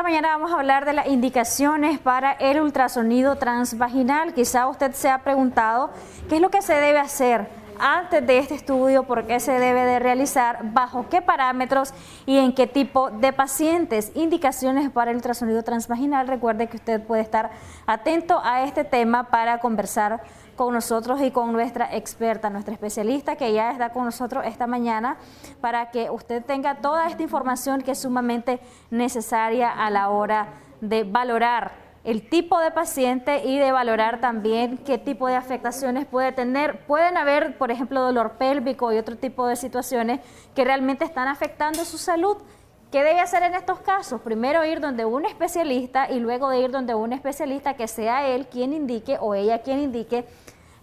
mañana vamos a hablar de las indicaciones para el ultrasonido transvaginal. Quizá usted se ha preguntado qué es lo que se debe hacer antes de este estudio, por qué se debe de realizar, bajo qué parámetros y en qué tipo de pacientes. Indicaciones para el ultrasonido transvaginal. Recuerde que usted puede estar atento a este tema para conversar con nosotros y con nuestra experta, nuestra especialista que ya está con nosotros esta mañana, para que usted tenga toda esta información que es sumamente necesaria a la hora de valorar el tipo de paciente y de valorar también qué tipo de afectaciones puede tener. Pueden haber, por ejemplo, dolor pélvico y otro tipo de situaciones que realmente están afectando su salud. ¿Qué debe hacer en estos casos? Primero ir donde un especialista y luego de ir donde un especialista que sea él quien indique o ella quien indique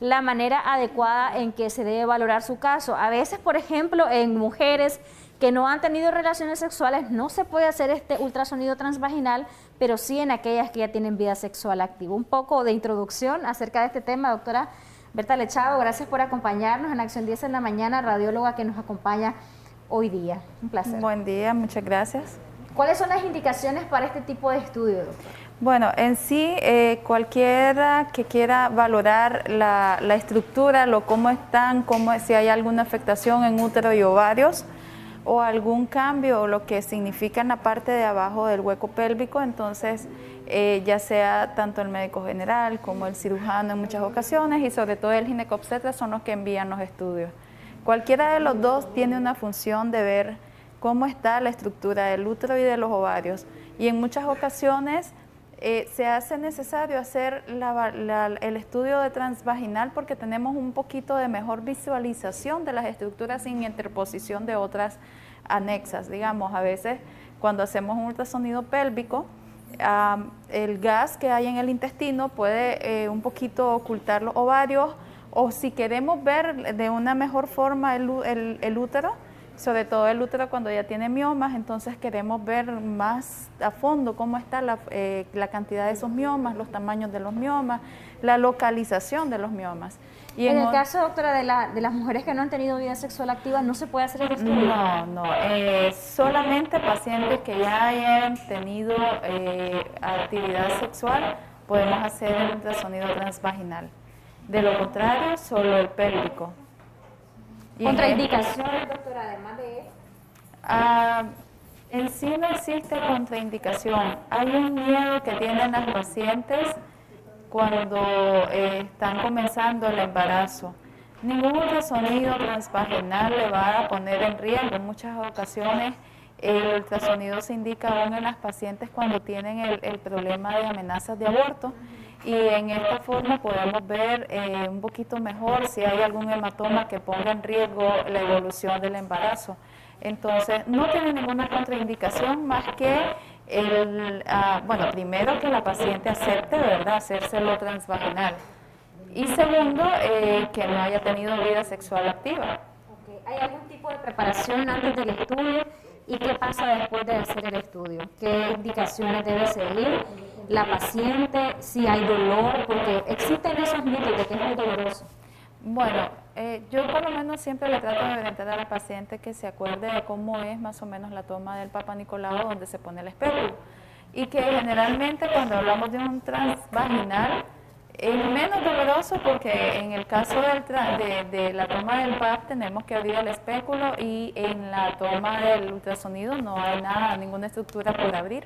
la manera adecuada en que se debe valorar su caso. A veces, por ejemplo, en mujeres que no han tenido relaciones sexuales no se puede hacer este ultrasonido transvaginal, pero sí en aquellas que ya tienen vida sexual activa. Un poco de introducción acerca de este tema, doctora Berta Lechado. Gracias por acompañarnos en Acción 10 en la mañana, radióloga que nos acompaña hoy día. Un placer. Buen día, muchas gracias. ¿Cuáles son las indicaciones para este tipo de estudio, doctora? Bueno, en sí, cualquiera que quiera valorar la estructura, cómo están, si hay alguna afectación en útero y ovarios o algún cambio o lo que significa en la parte de abajo del hueco pélvico, entonces ya sea tanto el médico general como el cirujano en muchas ocasiones y sobre todo el ginecobstetra son los que envían los estudios. Cualquiera de los dos tiene una función de ver cómo está la estructura del útero y de los ovarios y en muchas ocasiones se hace necesario hacer el estudio de transvaginal porque tenemos un poquito de mejor visualización de las estructuras sin interposición de otras anexas. Digamos, a veces cuando hacemos un ultrasonido pélvico, el gas que hay en el intestino puede un poquito ocultar los ovarios, o si queremos ver de una mejor forma el útero, sobre todo el útero cuando ya tiene miomas, entonces queremos ver más a fondo cómo está la cantidad de esos miomas, los tamaños de los miomas, la localización de los miomas. Y en el caso, doctora, de las mujeres que no han tenido vida sexual activa, ¿no se puede hacer el estudio? No, solamente pacientes que ya hayan tenido actividad sexual podemos hacer el ultrasonido transvaginal. De lo contrario, solo el pélvico. ¿Contraindicaciones, doctora, además de...? En sí no existe contraindicación. Hay un miedo que tienen las pacientes cuando están comenzando el embarazo. Ningún ultrasonido transvaginal le va a poner en riesgo. En muchas ocasiones el ultrasonido se indica aún en las pacientes cuando tienen el problema de amenazas de aborto. Y en esta forma podemos ver un poquito mejor si hay algún hematoma que ponga en riesgo la evolución del embarazo. Entonces, no tiene ninguna contraindicación más que, primero que la paciente acepte, ¿verdad?, hacérselo transvaginal. Y segundo, que no haya tenido vida sexual activa. Okay. ¿Hay algún tipo de preparación antes del estudio? ¿Y qué pasa después de hacer el estudio? ¿Qué indicaciones debe seguir la paciente? Si hay dolor, porque existen esos mitos de que es muy doloroso. Bueno, yo por lo menos siempre le trato de orientar a la paciente que se acuerde de cómo es más o menos la toma del Papa Nicolau donde se pone el espéculo. Y que generalmente cuando hablamos de un transvaginal es menos doloroso porque en el caso de la toma del PAP tenemos que abrir el espéculo y en la toma del ultrasonido no hay nada, ninguna estructura por abrir.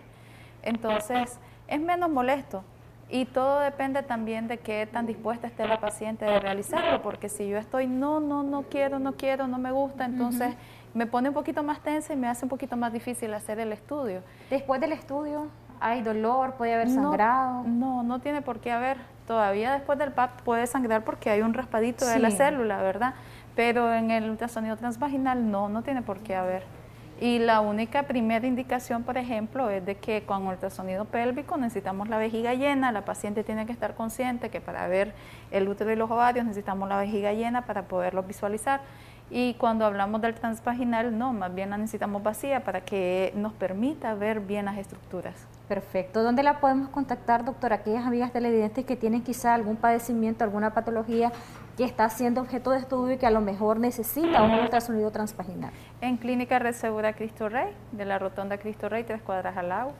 Entonces es menos molesto y todo depende también de qué tan dispuesta esté la paciente de realizarlo, porque si yo estoy no quiero, no me gusta, entonces me pone un poquito más tensa y me hace un poquito más difícil hacer el estudio. Después del estudio, ¿hay dolor? ¿Puede haber sangrado? No tiene por qué haber. Todavía después del PAP puede sangrar porque hay un raspadito de la célula, ¿verdad? Pero en el ultrasonido transvaginal no tiene por qué haber. Y la única primera indicación, por ejemplo, es de que con ultrasonido pélvico necesitamos la vejiga llena. La paciente tiene que estar consciente que para ver el útero y los ovarios necesitamos la vejiga llena para poderlos visualizar. Y cuando hablamos del transvaginal, no, más bien la necesitamos vacía para que nos permita ver bien las estructuras. Perfecto. ¿Dónde la podemos contactar, doctora? Aquellas amigas televidentes que tienen quizá algún padecimiento, alguna patología que está siendo objeto de estudio y que a lo mejor necesita un ultrasonido transvaginal. En Clínica Red Segura Cristo Rey, de la Rotonda Cristo Rey, 3 cuadras al lado.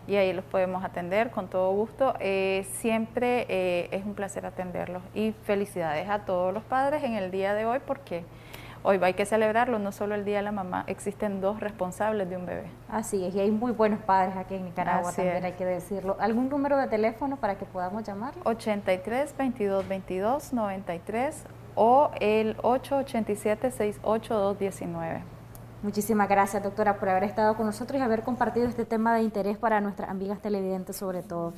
y ahí los podemos atender con todo gusto. Siempre es un placer atenderlos y felicidades a todos los padres en el día de hoy porque hoy hay que celebrarlo, no solo el Día de la Mamá, existen 2 responsables de un bebé. Así es, y hay muy buenos padres aquí en Nicaragua Así también, es. hay que decirlo. ¿Algún número de teléfono para que podamos llamarlo? 83 22 22 93 o el 887 682 19. Muchísimas gracias, doctora, por haber estado con nosotros y haber compartido este tema de interés para nuestras amigas televidentes sobre todo.